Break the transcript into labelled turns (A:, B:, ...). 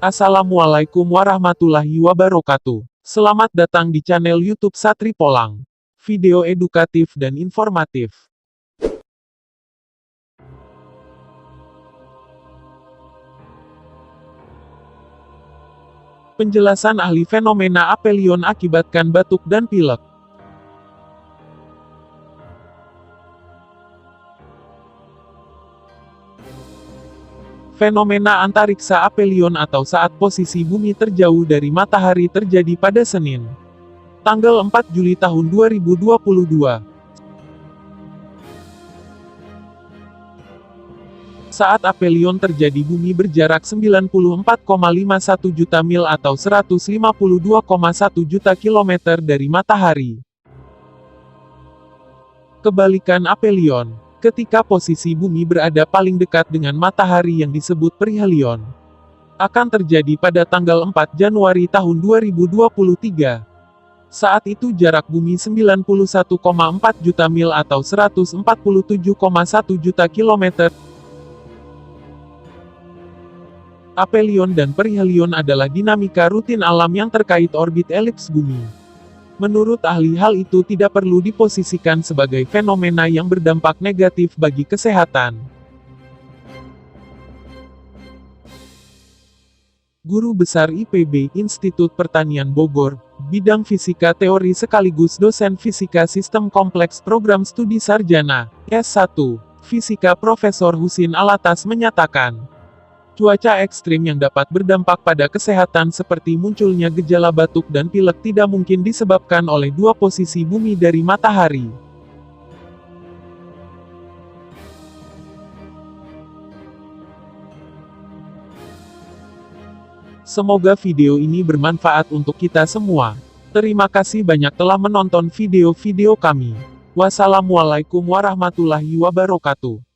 A: Assalamualaikum warahmatullahi wabarakatuh. Selamat datang di channel YouTube Satri Polang. Video edukatif dan informatif. Penjelasan ahli fenomena apelion akibatkan batuk dan pilek. Fenomena antariksa apelion atau saat posisi bumi terjauh dari matahari terjadi pada Senin, tanggal 4 Juli tahun 2022. Saat apelion terjadi bumi berjarak 94,51 juta mil atau 152,1 juta kilometer dari matahari. Kebalikan apelion. Ketika posisi bumi berada paling dekat dengan matahari yang disebut perihelion, akan terjadi pada tanggal 4 Januari tahun 2023. Saat itu jarak bumi 91,4 juta mil atau 147,1 juta kilometer. Apelion dan perihelion adalah dinamika rutin alam yang terkait orbit elips bumi. Menurut ahli, hal itu tidak perlu diposisikan sebagai fenomena yang berdampak negatif bagi kesehatan. Guru Besar IPB, Institut Pertanian Bogor, bidang fisika teori sekaligus dosen fisika sistem kompleks program studi sarjana, S1, Fisika Profesor Husin Alatas menyatakan, cuaca ekstrim yang dapat berdampak pada kesehatan seperti munculnya gejala batuk dan pilek tidak mungkin disebabkan oleh dua posisi bumi dari matahari. Semoga video ini bermanfaat untuk kita semua. Terima kasih banyak telah menonton video-video kami. Wassalamualaikum warahmatullahi wabarakatuh.